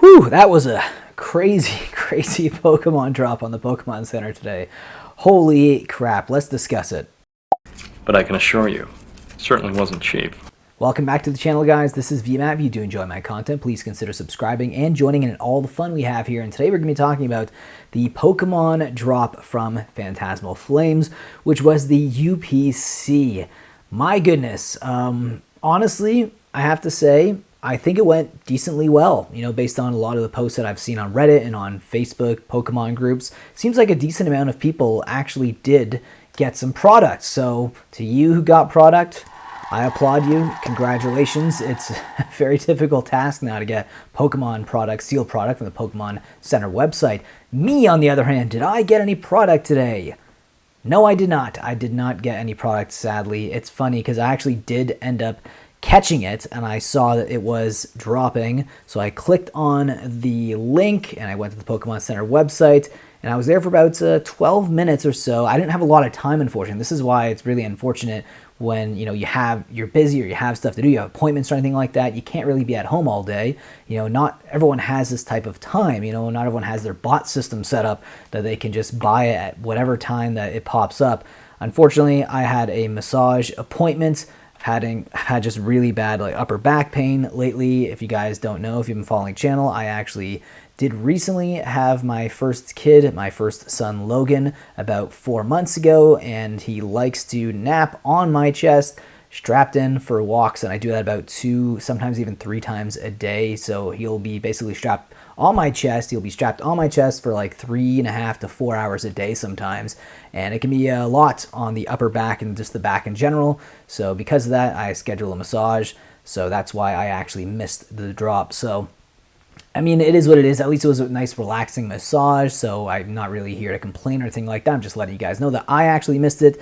Whew, that was a crazy, crazy Pokemon drop on the Pokemon Center today. Holy crap, let's discuss it. But I can assure you, it certainly wasn't cheap. Welcome back to the channel, guys. This is VMAT. If you do enjoy my content, please consider subscribing and joining in all the fun we have here. And today we're going to be talking about the Pokemon drop from Fantasmal Flames, which was the UPC. My goodness. Honestly, I have to say, I think it went decently well, based on a lot of the posts that I've seen on Reddit and on Facebook Pokemon groups. Seems like a decent amount of people actually did get some product. So to you who got product, I applaud you. Congratulations. It's a very difficult task now to get Pokemon product, sealed product from the Pokemon Center website. Me, on the other hand, did I get any product today? No, I did not. I did not get any product, sadly. It's funny because I actually did end up catching it and I saw that it was dropping. So I clicked on the link and I went to the Pokemon Center website and I was there for about 12 minutes or so. I didn't have a lot of time, unfortunately. This is why it's really unfortunate when you're busy or you have stuff to do, you have appointments or anything like that. You can't really be at home all day. Not everyone has this type of time. Not everyone has their bot system set up that they can just buy it at whatever time that it pops up. Unfortunately, I had a massage appointment. I've had just really bad upper back pain lately. If you guys don't know, if you've been following the channel, I actually did recently have my first kid, my first son Logan, about 4 months ago, and he likes to nap on my chest, strapped in for walks, and I do that about 2, sometimes even 3 times a day. So he'll be basically strapped on my chest. He'll be strapped on my chest for like 3.5 to 4 hours a day sometimes, and it can be a lot on the upper back and just the back in general. So because of that, I schedule a massage. So that's why I actually missed the drop. So I mean, it is what it is. At least it was a nice, relaxing massage, so I'm not really here to complain or anything like that. I'm just letting you guys know that I actually missed it.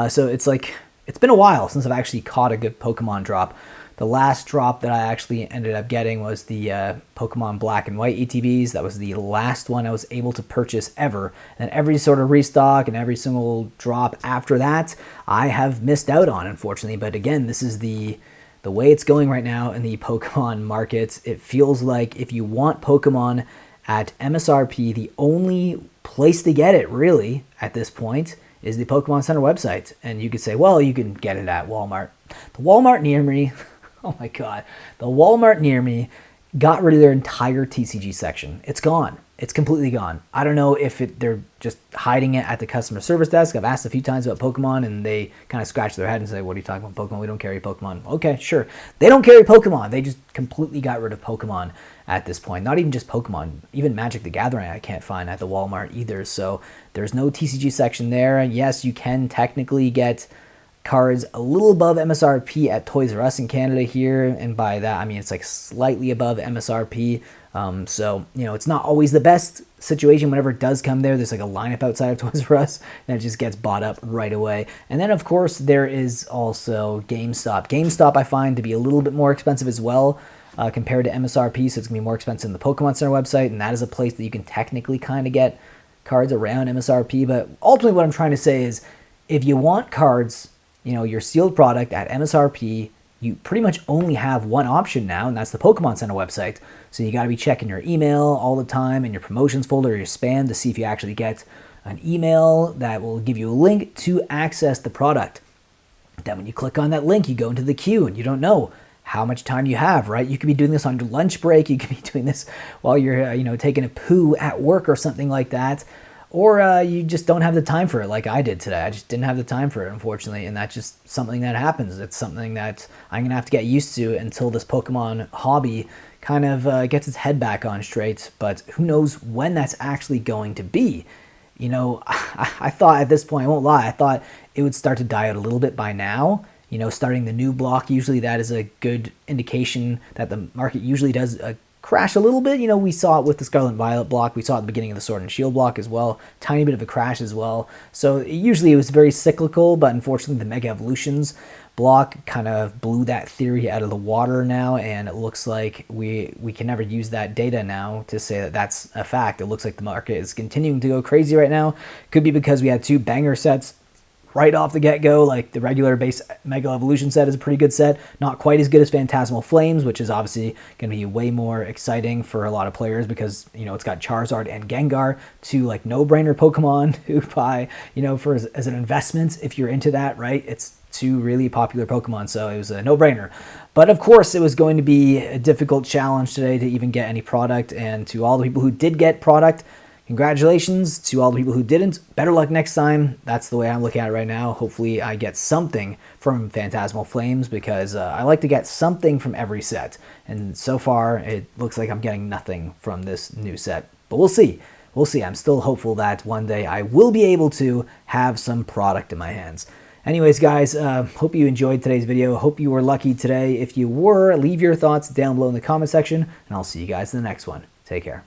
So it's been a while since I've actually caught a good Pokemon drop. The last drop that I actually ended up getting was the Pokemon Black and White ETBs. That was the last one I was able to purchase ever. And every sort of restock and every single drop after that, I have missed out on, unfortunately. But again, this is the way it's going right now in the Pokemon markets. It feels like if you want Pokemon at MSRP, the only place to get it really at this point is the Pokemon Center website. And you could say, well, you can get it at Walmart. The Walmart near me, oh my God, the Walmart near me got rid of their entire TCG section. It's gone. It's completely gone. I don't know if they're just hiding it at the customer service desk. I've asked a few times about Pokemon and they kind of scratch their head and say, what are you talking about, Pokemon? We don't carry Pokemon. Okay, sure. They don't carry Pokemon. They just completely got rid of Pokemon at this point. Not even just Pokemon. Even Magic the Gathering I can't find at the Walmart either. So there's no TCG section there. And yes, you can technically get cards a little above MSRP at Toys R Us in Canada here, and by that I mean it's like slightly above MSRP. So it's not always the best situation. Whenever it does come there, there's like a lineup outside of Toys R Us and it just gets bought up right away. And then of course there is also GameStop. GameStop I find to be a little bit more expensive as well compared to MSRP, so it's gonna be more expensive than the Pokemon Center website, and that is a place that you can technically kind of get cards around MSRP. But ultimately what I'm trying to say is, if you want cards, your sealed product at MSRP, you pretty much only have one option now, and that's the Pokemon Center website. So you got to be checking your email all the time and your promotions folder or your spam to see if you actually get an email that will give you a link to access the product. Then when you click on that link, you go into the queue and you don't know how much time you have, right? You could be doing this on your lunch break. You could be doing this while you're taking a poo at work or something like that. Or you just don't have the time for it like I did today. I just didn't have the time for it, unfortunately, and that's just something that happens. It's something that I'm going to have to get used to until this Pokemon hobby kind of gets its head back on straight, but who knows when that's actually going to be. I thought at this point, I won't lie, I thought it would start to die out a little bit by now. Starting the new block, usually that is a good indication that the market usually does crash a little bit. We saw it with the Scarlet and Violet block. We saw it at the beginning of the Sword and Shield block as well. Tiny bit of a crash as well. So usually it was very cyclical, but unfortunately the Mega Evolutions block kind of blew that theory out of the water now, and it looks like we can never use that data now to say that that's a fact. It looks like the market is continuing to go crazy right now. Could be because we had 2 banger sets right off the get-go. Like the regular base Mega Evolution set is a pretty good set. Not quite as good as Phantasmal Flames, which is obviously going to be way more exciting for a lot of players because, you know, it's got Charizard and Gengar, two like no-brainer Pokemon who buy, you know, for as an investment if you're into that, right? It's two really popular Pokemon, so it was a no-brainer. But of course, it was going to be a difficult challenge today to even get any product, and to all the people who did get product, congratulations. To all the people who didn't, better luck next time. That's the way I'm looking at it right now. Hopefully I get something from Phantasmal Flames, because I like to get something from every set, and so far it looks like I'm getting nothing from this new set, but we'll see. We'll see. I'm still hopeful that one day I will be able to have some product in my hands. Anyways, guys, hope you enjoyed today's video. Hope you were lucky today. If you were, leave your thoughts down below in the comment section, and I'll see you guys in the next one. Take care.